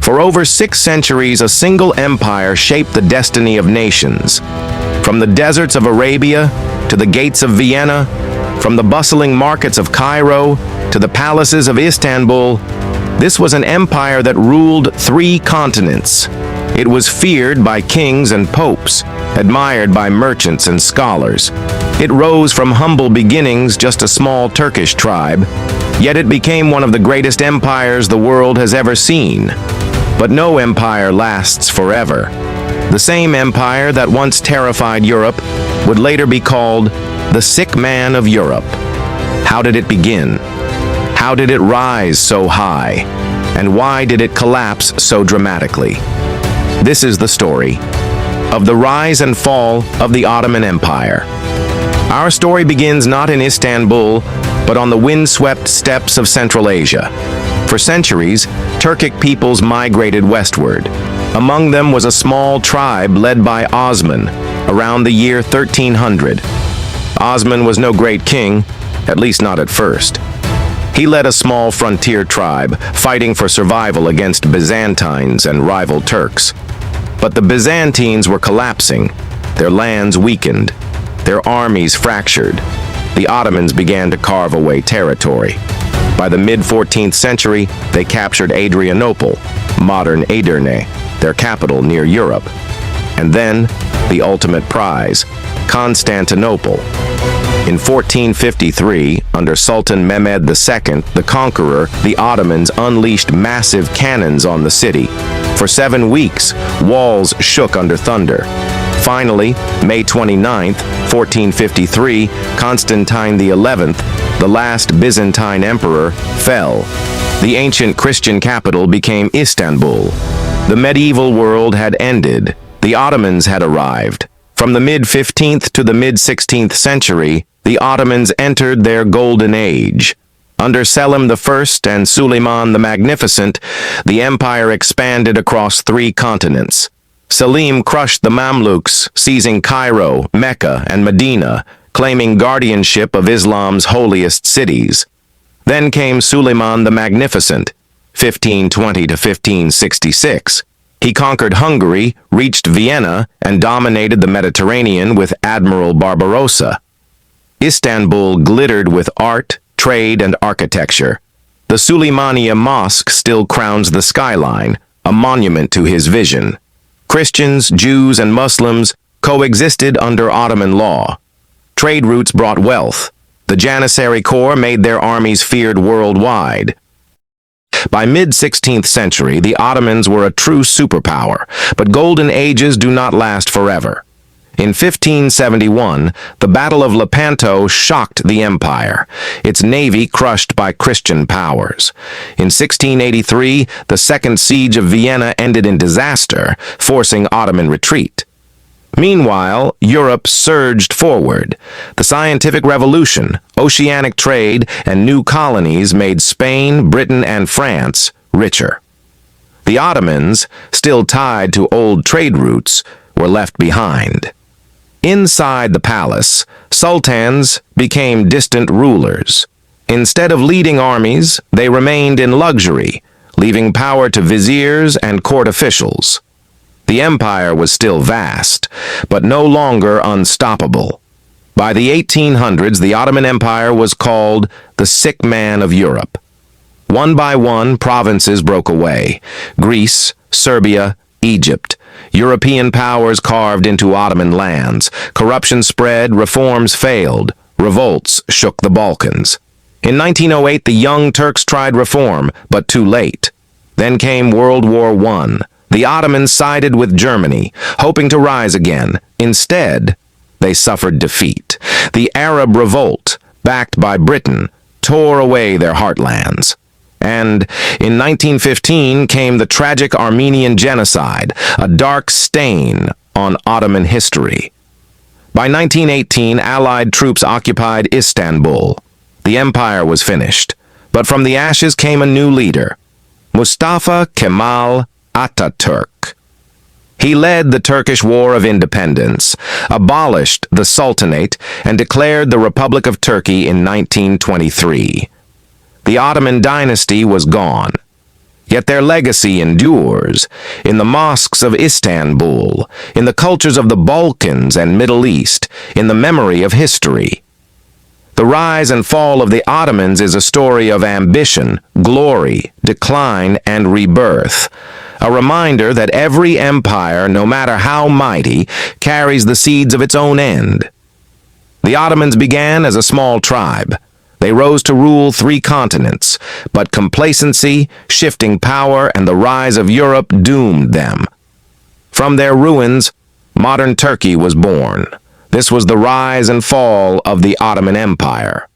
For over 6 centuries, a single empire shaped the destiny of nations. From the deserts of Arabia to the gates of Vienna, from the bustling markets of Cairo to the palaces of Istanbul, this was an empire that ruled 3 continents. It was feared by kings and popes, admired by merchants and scholars. It rose from humble beginnings, just a small Turkish tribe, yet it became one of the greatest empires the world has ever seen. But no empire lasts forever. The same empire that once terrified Europe would later be called the Sick Man of Europe. How did it begin? How did it rise so high? And why did it collapse so dramatically? This is the story of the rise and fall of the Ottoman Empire. Our story begins not in Istanbul, but on the windswept steppes of Central Asia. For centuries, Turkic peoples migrated westward. Among them was a small tribe led by Osman around the year 1300. Osman was no great king, at least not at first. He led a small frontier tribe, fighting for survival against Byzantines and rival Turks. But the Byzantines were collapsing, their lands weakened, their armies fractured. The Ottomans began to carve away territory. By the mid-14th century, they captured Adrianople, modern Edirne, their capital near Europe. And then, the ultimate prize, Constantinople. In 1453, under Sultan Mehmed II, the Conqueror, the Ottomans unleashed massive cannons on the city. For 7 weeks, walls shook under thunder. Finally, May 29, 1453, Constantine XI, the last Byzantine emperor, fell. The ancient Christian capital became Istanbul. The medieval world had ended. The Ottomans had arrived. From the mid-15th to the mid-16th century, the Ottomans entered their Golden Age. Under Selim I and Suleiman the Magnificent, the empire expanded across 3 continents. Selim crushed the Mamluks, seizing Cairo, Mecca, and Medina, claiming guardianship of Islam's holiest cities. Then came Suleiman the Magnificent, 1520 to 1566. He conquered Hungary, reached Vienna, and dominated the Mediterranean with Admiral Barbarossa. Istanbul glittered with art, trade, and architecture. The Suleymaniye Mosque still crowns the skyline, a monument to his vision. Christians, Jews, and Muslims coexisted under Ottoman law. Trade routes brought wealth. The Janissary Corps made their armies feared worldwide. By mid-16th century, the Ottomans were a true superpower, but golden ages do not last forever. In 1571, the Battle of Lepanto shocked the empire, its navy crushed by Christian powers. In 1683, the Second Siege of Vienna ended in disaster, forcing Ottoman retreat. Meanwhile, Europe surged forward. The scientific revolution, oceanic trade, and new colonies made Spain, Britain, and France richer. The Ottomans, still tied to old trade routes, were left behind. Inside the palace, sultans became distant rulers. Instead of leading armies, they remained in luxury, leaving power to viziers and court officials. The empire was still vast, but no longer unstoppable. By the 1800s, the Ottoman Empire was called the Sick Man of Europe. One by one, provinces broke away: Greece, Serbia, Egypt. European powers carved into Ottoman lands. Corruption spread, reforms failed. Revolts shook the Balkans. In 1908, the Young Turks tried reform, but too late. Then came World War I. The Ottomans sided with Germany, hoping to rise again. Instead, they suffered defeat. The Arab Revolt, backed by Britain, tore away their heartlands. And in 1915 came the tragic Armenian genocide, a dark stain on Ottoman history. By 1918, Allied troops occupied Istanbul. The empire was finished, but from the ashes came a new leader, Mustafa Kemal Atatürk. He led the Turkish War of Independence, abolished the Sultanate, and declared the Republic of Turkey in 1923. The Ottoman dynasty was gone. Yet their legacy endures in the mosques of Istanbul, in the cultures of the Balkans and Middle East, in the memory of history. The rise and fall of the Ottomans is a story of ambition, glory, decline, and rebirth. A reminder that every empire, no matter how mighty, carries the seeds of its own end. The Ottomans began as a small tribe. They rose to rule 3 continents, but complacency, shifting power, and the rise of Europe doomed them. From their ruins, modern Turkey was born. This was the rise and fall of the Ottoman Empire.